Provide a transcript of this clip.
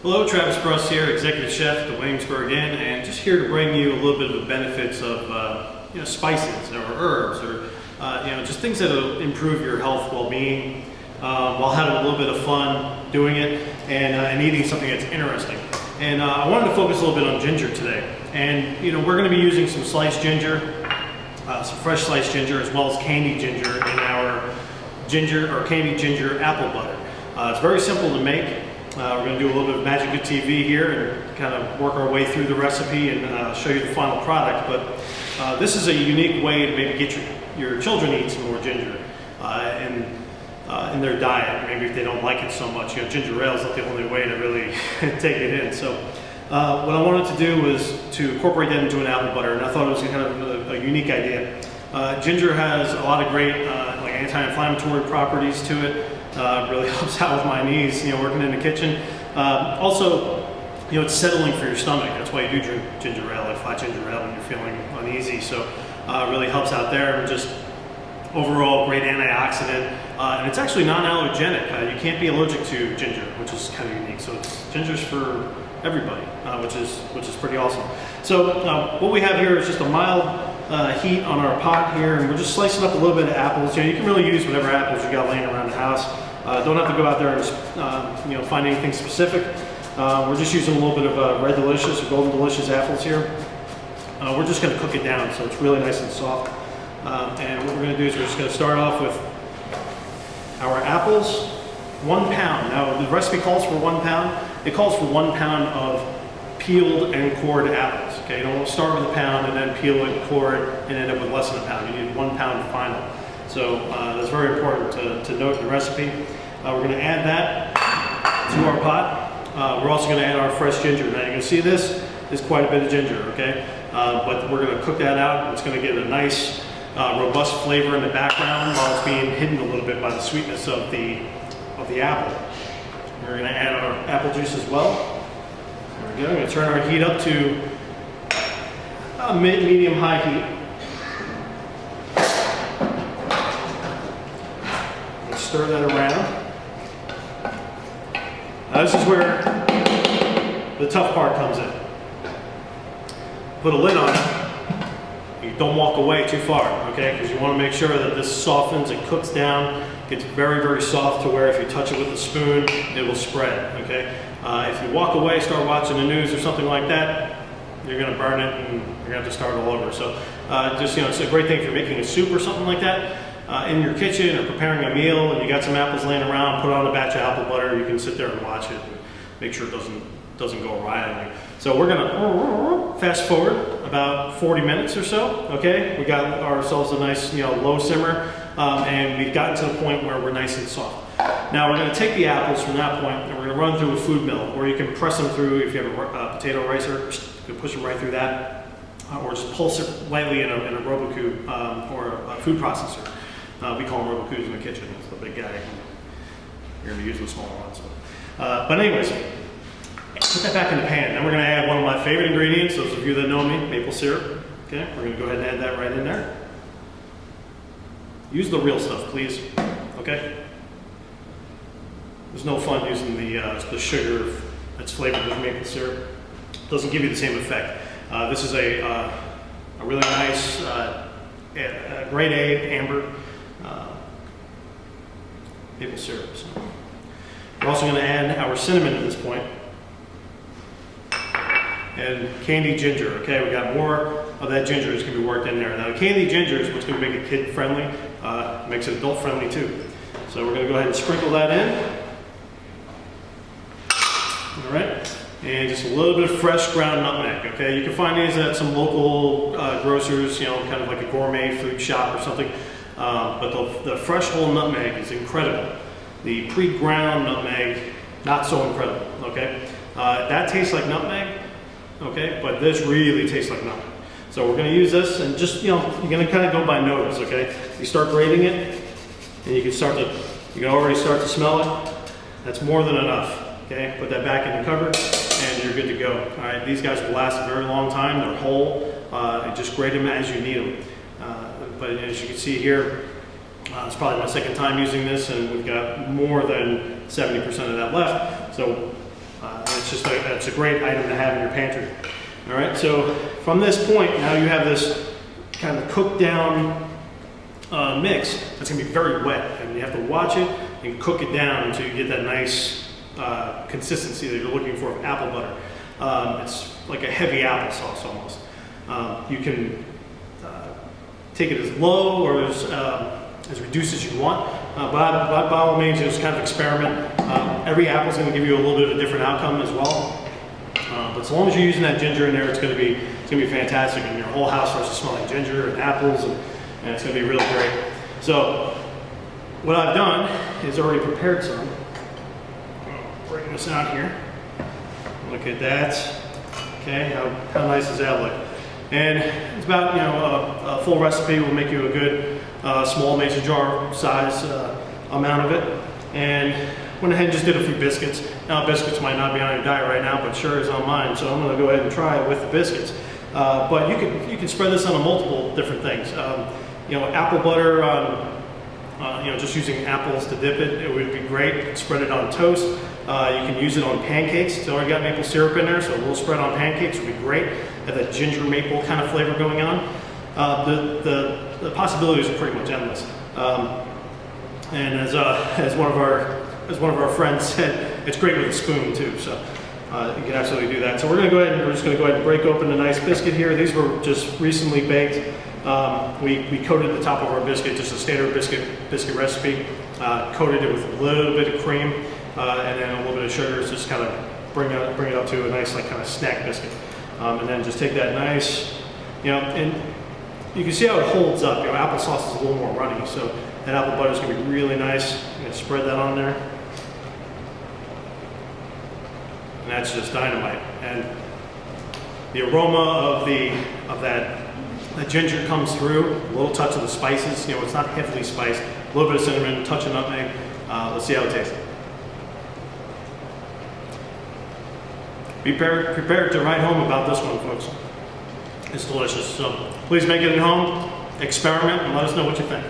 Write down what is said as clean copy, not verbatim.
Hello, Travis Brust here, Executive Chef at the Williamsburg Inn, and just here to bring you a little bit of the benefits of spices or herbs or just things that will improve your health, well-being, while having a little bit of fun doing it and eating something that's interesting. And I wanted to focus a little bit on ginger today. And we're going to be using some sliced ginger, some fresh sliced ginger, as well as candied ginger in our ginger or candied ginger apple butter. It's very simple to make. We're going to do a little bit of magic of TV here and kind of work our way through the recipe and show you the final product. But this is a unique way to maybe get your children to eat some more ginger in their diet. Maybe if they don't like it so much, ginger ale is not the only way to really take it in. So what I wanted to do was to incorporate that into an apple butter, and I thought it was kind of a unique idea. Ginger has a lot of great like anti-inflammatory properties to it. Really helps out with my knees, working in the kitchen. Also, it's settling for your stomach. That's why you do drink ginger ale, like flat ginger ale, when you're feeling uneasy. So it really helps out there. And just overall great antioxidant. And it's actually non-allergenic. You can't be allergic to ginger, which is kind of unique. So ginger's for everybody, which is pretty awesome. So what we have here is just a mild heat on our pot here, and we're just slicing up a little bit of apples. You can really use whatever apples you got laying around the house. Don't have to go out there and find anything specific. We're just using a little bit of Red Delicious or Golden Delicious apples here. We're just going to cook it down so it's really nice and soft. And what we're going to do is we're just going to start off with our apples. 1 pound. Now the recipe calls for 1 pound. It calls for 1 pound of peeled and cored apples. Okay, you don't want to start with a pound and then peel it, core it, and end up with less than a pound. You need 1 pound final. So that's very important to note in the recipe. We're going to add that to our pot. We're also going to add our fresh ginger. Now you can see this is quite a bit of ginger, okay? But we're going to cook that out. It's going to give it a nice, robust flavor in the background while it's being hidden a little bit by the sweetness of the apple. We're going to add our apple juice as well. There we go. I'm going to turn our heat up to medium-high heat. Stir that around. Now this is where the tough part comes in. Put a lid on it. You don't walk away too far, okay? Because you want to make sure that this softens and cooks down, gets very, very soft to where if you touch it with a spoon, it will spread, okay? If you walk away, start watching the news or something like that, you're going to burn it and you're going to have to start all over. So it's a great thing if you're making a soup or something like that. In your kitchen or preparing a meal and you got some apples laying around, put on a batch of apple butter, you can sit there and watch it and make sure it doesn't go awry on you. So we're gonna fast forward about 40 minutes or so, okay? We got ourselves a nice low simmer and we've gotten to the point where we're nice and soft. Now we're gonna take the apples from that point and we're gonna run through a food mill, or you can press them through if you have a potato ricer, you can push them right through that, or just pulse it lightly in a Robocoup or a food processor. We call them Robocoups in the kitchen. It's the big guy. You're going to use the smaller ones. But anyways, put that back in the pan. Then we're going to add one of my favorite ingredients. Those of you that know me, maple syrup. Okay, we're going to go ahead and add that right in there. Use the real stuff, please. Okay. There's no fun using the sugar that's flavored with maple syrup. It doesn't give you the same effect. This is a really nice grade A amber. Maple syrup. So we're also going to add our cinnamon at this point and candied ginger. Okay, we got more of that ginger that's going to be worked in there. Now, the candied ginger is what's going to make it kid friendly, makes it adult friendly too. So we're going to go ahead and sprinkle that in. All right, and just a little bit of fresh ground nutmeg. Okay, you can find these at some local grocers, kind of like a gourmet food shop or something. But the fresh whole nutmeg is incredible. The pre-ground nutmeg, not so incredible, okay? That tastes like nutmeg, okay? But this really tastes like nutmeg. So we're gonna use this and just, you're gonna kind of go by notes, okay? You start grating it and you can already start to smell it. That's more than enough, okay? Put that back in the cupboard and you're good to go. All right, these guys will last a very long time. They're whole. Just grate them as you need them. But as you can see here, it's probably my second time using this, and we've got more than 70% of that left. So it's it's a great item to have in your pantry. All right, so from this point, now you have this kind of cooked down mix that's gonna be very wet, and you have to watch it and cook it down until you get that nice consistency that you're looking for of apple butter. It's like a heavy applesauce almost. You can take it as low or as reduced as you want, but by all means, just kind of experiment. Every apple is going to give you a little bit of a different outcome as well. But as long as you're using that ginger in there, it's going to be fantastic, and your whole house starts to smell like ginger and apples, and it's going to be really great. So what I've done is already prepared some. I'll bring this out here. Look at that. Okay, how nice does that look? And it's about, a full recipe will make you a good small mason jar size amount of it. And went ahead and just did a few biscuits. Now biscuits might not be on your diet right now, but sure is on mine. So I'm going to go ahead and try it with the biscuits. But you can spread this on multiple different things. Apple butter, just using apples to dip it, it would be great. You can spread it on toast. You can use it on pancakes. It's already got maple syrup in there, so a little spread on pancakes would be great. Have that ginger maple kind of flavor going on. The possibilities are pretty much endless. And as one of our friends said, it's great with a spoon too. So you can absolutely do that. So we're just going to go ahead and break open a nice biscuit here. These were just recently baked. We coated the top of our biscuit, just a standard biscuit recipe. Coated it with a little bit of cream and then a little bit of sugar, just kind of bring it up to a nice kind of snack biscuit. And then just take that nice, and you can see how it holds up. Applesauce is a little more runny, so that apple butter is going to be really nice. I'm going to spread that on there. And that's just dynamite. And the aroma of that ginger comes through, a little touch of the spices. It's not heavily spiced. A little bit of cinnamon, touch of nutmeg. Let's see how it tastes. Be prepared to write home about this one, folks. It's delicious. So please make it at home, experiment, and let us know what you think.